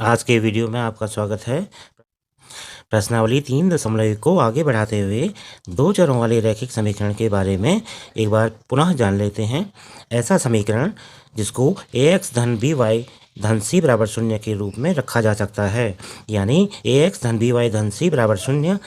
आज के वीडियो में आपका स्वागत है। प्रश्नावली 3.1 को आगे बढ़ाते हुए दो चरों वाले रैखिक समीकरण के बारे में एक बार पुनः जान लेते हैं। ऐसा समीकरण जिसको ax धन by धन c बराबर 0 के रूप में रखा जा सकता है, यानी ax धन by धन c बराबर 0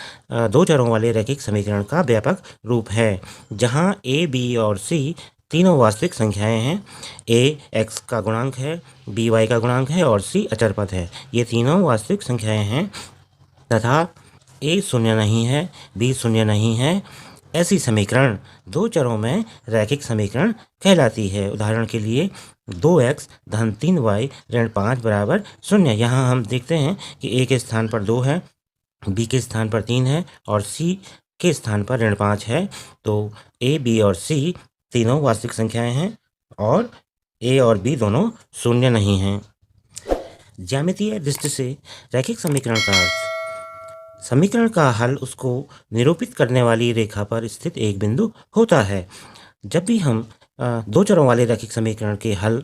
दो चरों वाले रैखिक समीकरण का व्यापक रूप है, जहां a, b और c तीनों वास्तविक संख्याएं हैं। a x का गुणांक है, b y का गुणांक है और c अचर पद है। ये तीनों वास्तविक संख्याएं हैं तथा a शून्य नहीं है, b शून्य नहीं है। ऐसी समीकरण दो चरों में रैखिक समीकरण कहलाती है। उदाहरण के लिए 2x धन 3y ऋण 5 बराबर 0। यहाँ हम देखते हैं कि a के स्थान पर 2 है, b के स्थान पर 3 है और c के स्थान पर ऋण 5 है। तो a, b और c तीनों वास्तविक संख्याएं हैं और a और b दोनों शून्य नहीं हैं। ज्यामितीय दृष्टि से रैखिक समीकरण का अर्थ: समीकरण का हल उसको निरूपित करने वाली रेखा पर स्थित एक बिंदु होता है। जब भी हम दो चरों वाले रैखिक समीकरण के हल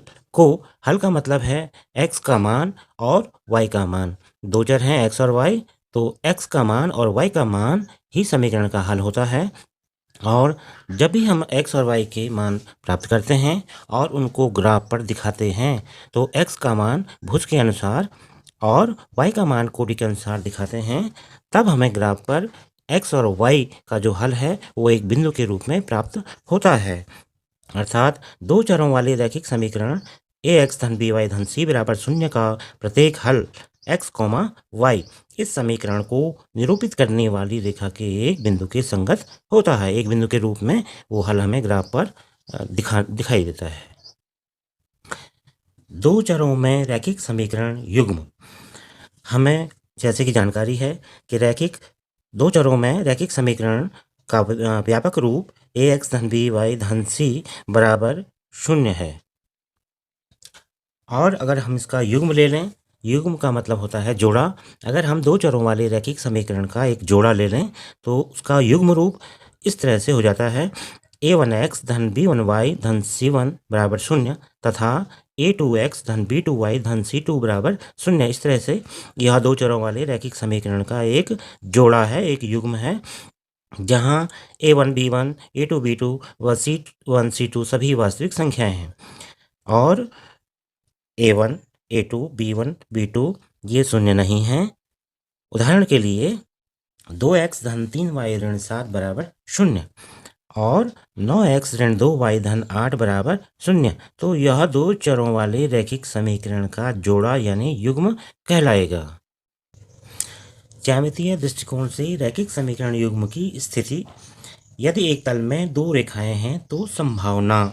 का मतलब है x का मान और y का मान। दो चर हैं x और y, तो x का मान और y का मान ही समीकरण का हल होता है। और जब भी हम x और y के मान प्राप्त करते हैं और उनको ग्राफ पर दिखाते हैं, तो x का मान भुज के अनुसार और y का मान कोटि के अनुसार दिखाते हैं, तब हमें ग्राफ पर x और y का जो हल है वो एक बिंदु के रूप में प्राप्त होता है। अर्थात दो चरों वाले रैखिक समीकरण ax धन by धन c बराबर 0 का प्रत्येक हल x, y इस समीकरण को निरूपित करने वाली रेखा के एक बिंदु के संगत होता है। एक बिंदु के रूप में वो हल हमें ग्राफ पर दिखाई देता है। दो चरों में रैखिक समीकरण युग्म: हमें जैसे कि जानकारी है कि दो चरों में रैखिक समीकरण का व्यापक रूप ax धन by धन c बराबर 0 है। और अगर हम इसका युग्म ले लें, युग्म का मतलब होता है जोड़ा। अगर हम दो चरों वाले रैखिक समीकरण का एक जोड़ा ले लें तो उसका युग्म रूप इस तरह से हो जाता है a1x धन b1y धन c1 बराबर 0 तथा a2x धन b2y धन c2 बराबर 0। इस तरह से यह दो चरों वाले रैखिक समीकरण का एक जोड़ा है, एक युग्म है, जहाँ a1 b1, a2 b2 व c1 c2 सभी वास्तविक संख्याएं हैं और a1, a2, b1, b2 ये शून्य नहीं हैं। उदाहरण के लिए 2x धन 3y ऋण 7 बराबर 0 और 9x ऋण 2y धन 8 बराबर 0। तो यह दो चरों वाले रैखिक समीकरण का जोड़ा यानी युग्म कहलाएगा। ज्यामितीय दृष्टिकोण से रैखिक समीकरण युग्म की स्थिति: यदि एक तल में दो रेखाएं हैं तो संभावना।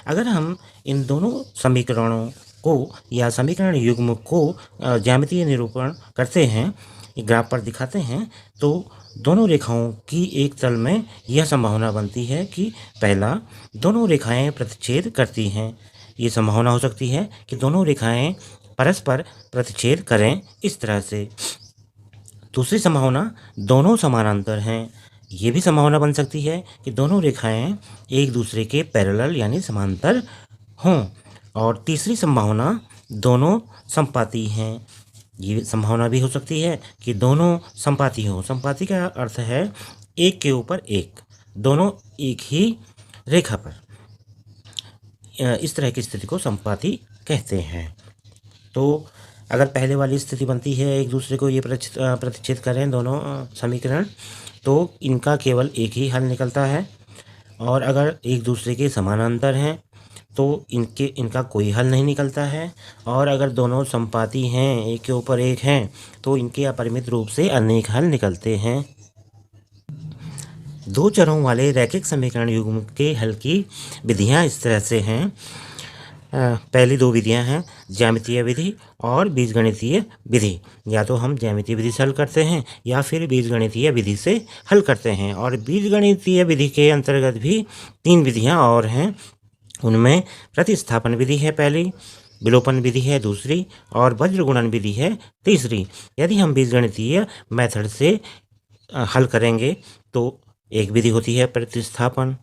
अगर हम इन दोनों समीकरणों को या समीकरण युग्म को ज्यामितीय निरूपण करते हैं, ग्राफ पर दिखाते हैं, तो दोनों रेखाओं की एक तल में यह संभावना बनती है कि पहला, दोनों रेखाएं प्रतिच्छेद करती हैं। ये संभावना हो सकती है कि दोनों रेखाएं परस्पर प्रतिच्छेद करें, इस तरह से। दूसरी संभावना, दोनों समानांतर हैं। ये भी संभावना बन सकती है कि दोनों रेखाएं एक दूसरे के पैरेलल यानी समांतर हों। और तीसरी संभावना, दोनों समपाती हैं। ये संभावना भी हो सकती है कि दोनों समपाती हों। समपाती का अर्थ है एक के ऊपर एक, दोनों एक ही रेखा पर। इस तरह की स्थिति को समपाती कहते हैं। तो अगर पहले वाली स्थिति बनती है एक दूसरे को ये प्रतिच्छेद करें दोनों समीकरण, तो इनका केवल एक ही हल निकलता है। और अगर एक दूसरे के समानांतर हैं तो इनका कोई हल नहीं निकलता है। और अगर दोनों समपाती हैं, एक के ऊपर एक हैं, तो इनके अपरिमित रूप से अनेक हल निकलते हैं। दो चरों वाले रैखिक समीकरण युग्म के हल की विधियां इस तरह से हैं। पहली दो विधियां हैं ज्यामितीय विधि और बीजगणितीय विधि। या तो हम ज्यामितीय विधि से हल करते हैं या फिर बीजगणितीय विधि से हल करते हैं। और बीजगणितीय विधि के अंतर्गत भी तीन विधियां और हैं। उनमें प्रतिस्थापन विधि है पहली, विलोपन विधि है दूसरी और वज्र गुणन विधि है तीसरी। यदि हम बीजगणितीय मेथड से हल करेंगे तो एक विधि होती है प्रतिस्थापन,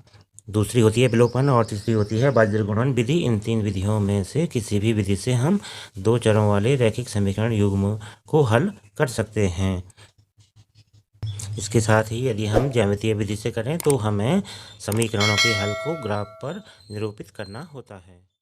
दूसरी होती है विलोपन और तीसरी होती है बाध्य गुणन विधि। इन तीन विधियों में से किसी भी विधि से हम दो चरों वाले रैखिक समीकरण युग्म को हल कर सकते हैं। इसके साथ ही यदि हम ज्यामितीय विधि से करें तो हमें समीकरणों के हल को ग्राफ पर निरूपित करना होता है।